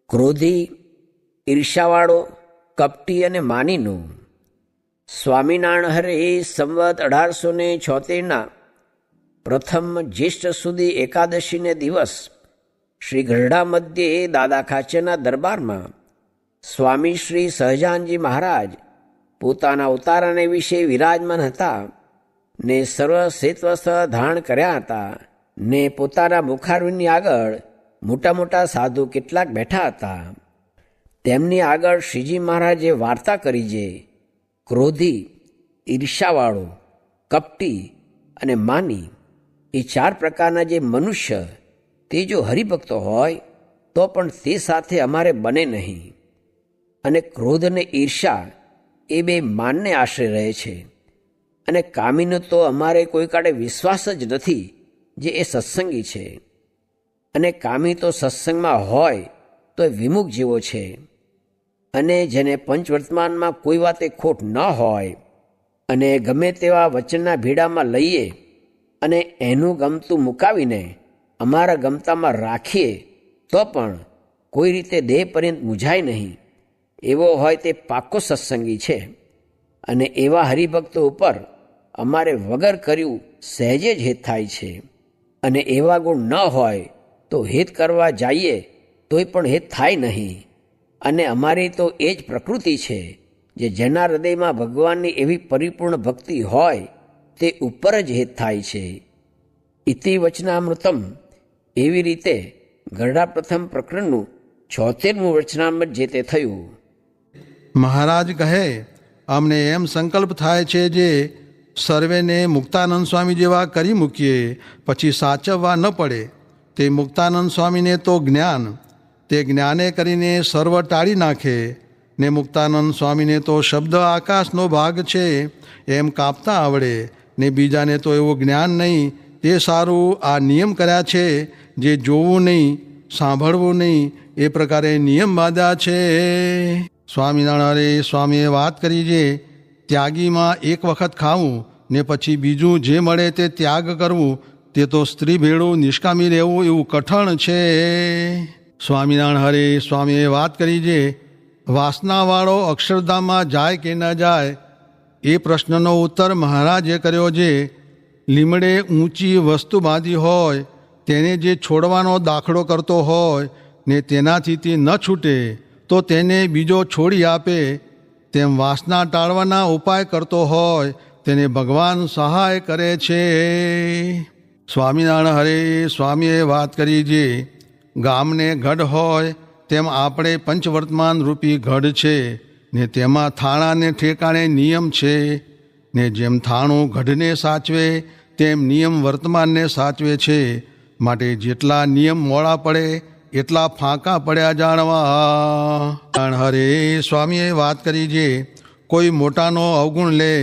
ક્રોધી, ઈર્ષાવાળો, કપટી અને માનીનો. સ્વામિનારાયણ હરે સંવત 1876 પ્રથમ જ્યેષ્ઠ સુધી એકાદશીને દિવસ શ્રી ગઢડા મધ્યે દાદા ખાચરના દરબારમાં સ્વામી શ્રી સહજાનજી મહારાજ પોતાના ઉતારાને વિશે વિરાજમાન હતા ને સર્વ શ્વેતવસ્ત્ર ધારણ કર્યા હતા ને પોતાના મુખારવિંદની આગળ મોટા મોટા સાધુ કેટલાક બેઠા હતા. તેમની આગળ શ્રીજી મહારાજે વાર્તા કરી જે ક્રોધી, ઈર્ષાવાળો, કપટી અને માની એ 4 પ્રકારના જે મનુષ્ય તે જો હરિભક્તો હોય તો પણ તે સાથે અમારે બને નહીં. અને ક્રોધ અને ઈર્ષા એ 2 માનને આશરે રહે છે. અને કામીનો તો અમારે કોઈ કાળે વિશ્વાસ જ નથી જે એ સત્સંગી છે. અને કામી તો સત્સંગમાં હોય તો એ વિમુખ જેવો છે. અને જેને પંચવર્તમાનમાં કોઈ વાતે ખોટ ન હોય અને ગમે તેવા વચનના ભીડામાં લઈએ અને એનું ગમતું મુકાવીને અમારા ગમતામાં રાખીએ તો પણ કોઈ રીતે દેહ પર્યંત મૂંઝાય નહીં એવો હોય તે પાક્કો સત્સંગી છે. અને એવા હરિભક્તો ઉપર અમારે વગર કર્યું સહેજે જ હેત થાય છે. અને એવા ગુણ ન હોય તો હેત કરવા જઈએ તોય પણ હેત થાય નહીં. અને અમારી તો એ જ પ્રકૃતિ છે જે જેના હૃદયમાં ભગવાનની એવી પરિપૂર્ણ ભક્તિ હોય તે ઉપર જ હેત થાય છે. ઇતિ વચનામૃતમ. એવી રીતે ગઢડા પ્રથમ પ્રકરણનું 76મું વચનામૃત જે તે થયું. મહારાજ કહે, અમને એમ સંકલ્પ થાય છે જે સર્વેને મુક્તાનંદ સ્વામી જેવા કરી મૂકીએ પછી સાચવવા ન પડે. તે મુક્તાનંદ સ્વામીને તો જ્ઞાન, તે જ્ઞાને કરીને સર્વ ટાળી નાખે. ને મુક્તાનંદ સ્વામીને તો શબ્દ આકાશનો ભાગ છે એમ કાપતા આવડે. ને બીજાને તો એવું જ્ઞાન નહીં. તે સારું આ નિયમ કર્યા છે જે જોવું નહીં, સાંભળવું નહીં એ પ્રકારે નિયમ બાંધ્યા છે. સ્વામિનારાયણ સ્વામીએ વાત કરી છે ત્યાગીમાં એક વખત ખાવું ને પછી બીજું જે મળે તે ત્યાગ કરવું તે તો સ્ત્રી ભેળું નિષ્કામી રહેવું એવું કઠણ છે. સ્વામિનારાયણ હરે સ્વામીએ વાત કરી છે વાસનાવાળો અક્ષરધામમાં જાય કે ન જાય એ પ્રશ્નનો ઉત્તર મહારાજે કર્યો છે. લીમડે ઊંચી વસ્તુ બાંધી હોય તેને જે છોડવાનો દાખલો કરતો હોય ને તેનાથી તે ન છૂટે તો તેને બીજો છોડી આપે. તેમ વાસના ટાળવાના ઉપાય કરતો હોય તેને ભગવાન સહાય કરે છે. સ્વામિનારાયણ હરે સ્વામીએ વાત કરી છે ગામને ગઢ હોય તેમ આપણે પંચવર્તમાન રૂપી ગઢ છે ને તેમાં થાણાને ઠેકાણે નિયમ છે. ને જેમ થાણું ગઢને સાચવે તેમ નિયમ વર્તમાનને સાચવે છે. માટે જેટલા નિયમ મોડા પડે એટલા ફાંકા પડ્યા જાણવા. હરે સ્વામીએ વાત કરી છે કોઈ મોટાનો અવગુણ લે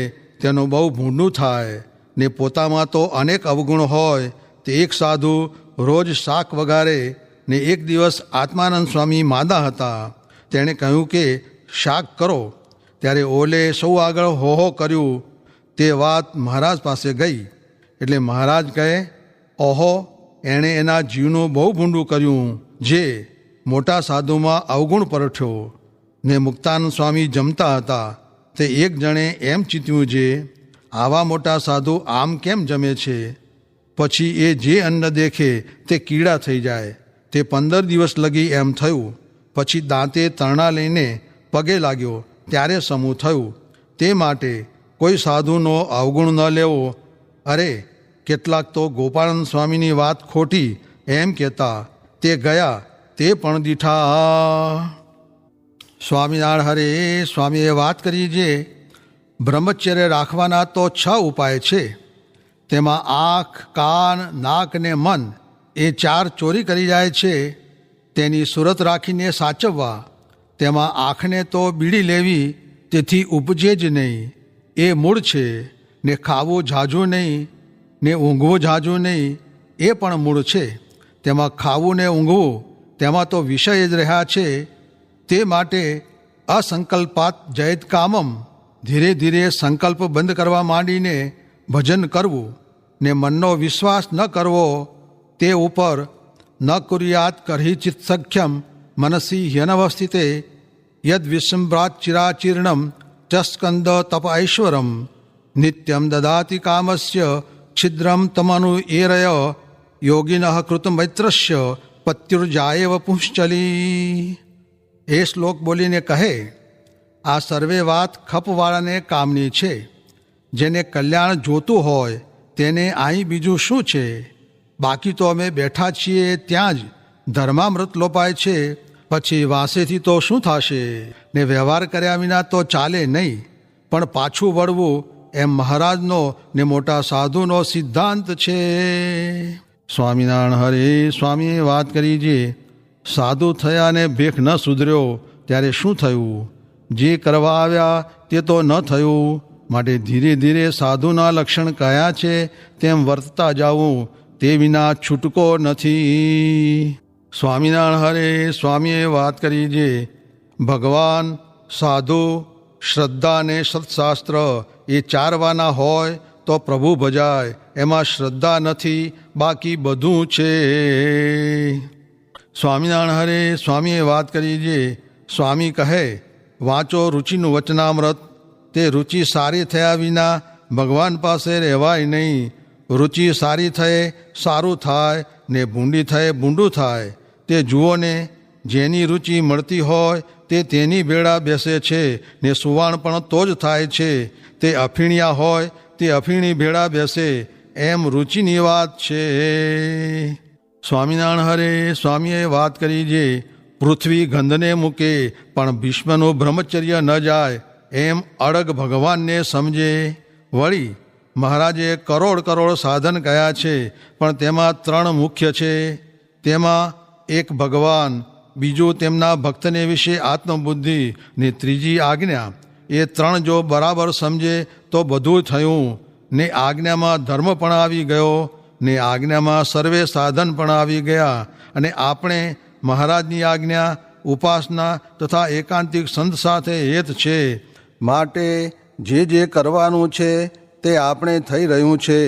તેનું બહુ ભૂંડું થાય. ને પોતામાં તો અનેક અવગુણ હોય તે એક સાધુ રોજ શાક વગારે. ને એક દિવસ આત્માનંદ સ્વામી માંદા હતા. તેણે કહ્યું કે શાક કરો. ત્યારે ઓલે સૌ આગળ હો કર્યું. તે વાત મહારાજ પાસે ગઈ. એટલે મહારાજ કહે ઓહો, એણે એના જીવનું બહુ ભૂંડું કર્યું જે મોટા સાધુમાં અવગુણ પરઠ્યો. ને મુક્તાનંદ સ્વામી જમતા હતા. તે એક જણે એમ ચીત્યું છે આવા મોટા સાધુ આમ કેમ જમે છે. પછી એ જે અન્ન દેખે તે કીડા થઈ જાય. તે 15 દિવસ લગી એમ થયું. પછી દાંતે તરણા લઈને પગે લાગ્યો ત્યારે સમૂહ થયું. તે માટે કોઈ સાધુનો અવગુણ ન લેવો. અરે કેટલાક તો ગોપાળાનંદ સ્વામીની વાત ખોટી એમ કહેતા. તે ગયા તે પણ દીઠા. સ્વામિનારાયણ હરે સ્વામીએ વાત કરી છે બ્રહ્મચર્ય રાખવાના તો 6 ઉપાય છે. તેમાં આંખ, કાન, નાક ને મન એ 4 ચોરી કરી જાય છે. તેની સુરત રાખીને સાચવવા. તેમાં આંખને તો બીડી લેવી તેથી ઉપજે જ નહીં એ મૂળ છે. ને ખાવું ઝાઝું નહીં ને ઊંઘવું ઝાઝું નહીં એ પણ મૂળ છે. તેમાં ખાવું ને ઊંઘવું તેમાં તો વિષય જ રહ્યા છે. તે માટે અસંકલ્પાત જયત કામમ. ધીરે ધીરે સંકલ્પ બંધ કરવા માંડીને ભજન કરવું. ને મનનો વિશ્વાસ ન કરવો તે ઉપર ન કુર્યાત કરહી ચિત્ત સખ્યમ મનસી ह्यनवस्थिते યદ વિશ્વમ્ભ્રાત ચિરાચીર્ણમ ચ સ્કંદ તપ ઐશ્વરમ નિત્યમ દદાતિ કામસ્ય છિદ્રમ તમનુ એરય યોગિનઃ કૃતમૈત્રસ્ય પત્યુર્જાયેવ પુંશ્ચલી. એ શ્લોક બોલીને કહે, આ સર્વે વાત ખપવાળાને કામની છે. જેને કલ્યાણ જોતું હોય તેને અહીં બીજું શું છે? બાકી તો અમે બેઠા છીએ ત્યાં જ ધર્મામૃત લોપાય છે. પછી વાંસેથી તો શું થશે? ને વ્યવહાર કર્યા વિના તો ચાલે નહીં. પણ પાછું વળવું એમ મહારાજનો ને મોટા સાધુનો સિદ્ધાંત છે. સ્વામિનારાયણ હરે સ્વામીએ વાત કરી છે, સાધુ થયા ને ભેખ ન સુધર્યો ત્યારે શું થયું? જે કરવા આવ્યા તે તો ન થયું. માટે ધીરે ધીરે સાધુના લક્ષણ કયા છે તેમ વર્તતા જાવું, તે વિના છૂટકો નથી. સ્વામિનારાયણ હરે સ્વામીએ વાત કરી છે, ભગવાન, સાધુ, શ્રદ્ધા ને સત્શાસ્ત્ર એ ચારવાના હોય તો પ્રભુ ભજાય. એમાં શ્રદ્ધા નથી, બાકી બધું છે. સ્વામિનારાયણ હરે સ્વામીએ વાત કરી છે, સ્વામી કહે, વાંચો રુચિનું વચનામૃત. તે રુચિ સારી થયા વિના ભગવાન પાસે રહેવાય નહીં. રુચિ સારી થયે સારું થાય ને ભૂંડી થયે ભૂંડું થાય. તે જુઓ ને, જેની રુચિ મળતી હોય તે તેની ભેળા બેસે છે ને સુવાણ પણ તો જ થાય છે. તે અફીણિયા હોય તે અફીણી ભેળા બેસે, એમ રુચિની વાત છે. સ્વામિનારાયણ હરે સ્વામીએ વાત કરી છે, પૃથ્વી ગંધને મૂકે પણ ભીષ્મનું બ્રહ્મચર્ય ન જાય. એમ અડગ ભગવાનને સમજે. વળી મહારાજે કરોડ સાધન કયા છે, પણ તેમાં 3 મુખ્ય છે. તેમાં એક ભગવાન, બીજું તેમના ભક્તને વિશે આત્મબુદ્ધિ ને ત્રીજી આજ્ઞા. એ 3 જો બરાબર સમજે તો બધું થયું. ને આજ્ઞામાં ધર્મ પણ આવી ગયો, ને આજ્ઞામાં સર્વે સાધન પણ આવી ગયા. અને આપણે મહારાજની આજ્ઞા ઉપાસના તથા એકાંતિક સંત સાથે હેત છે. માટે જે કરવાનું છે તે આપણે થઈ રહ્યું છે.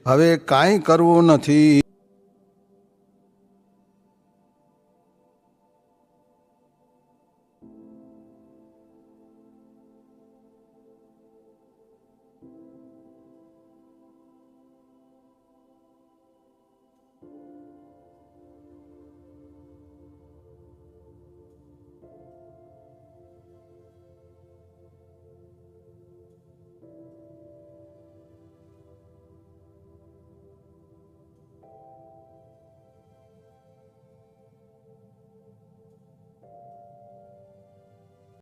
હવે કાંઈ કરવું નથી.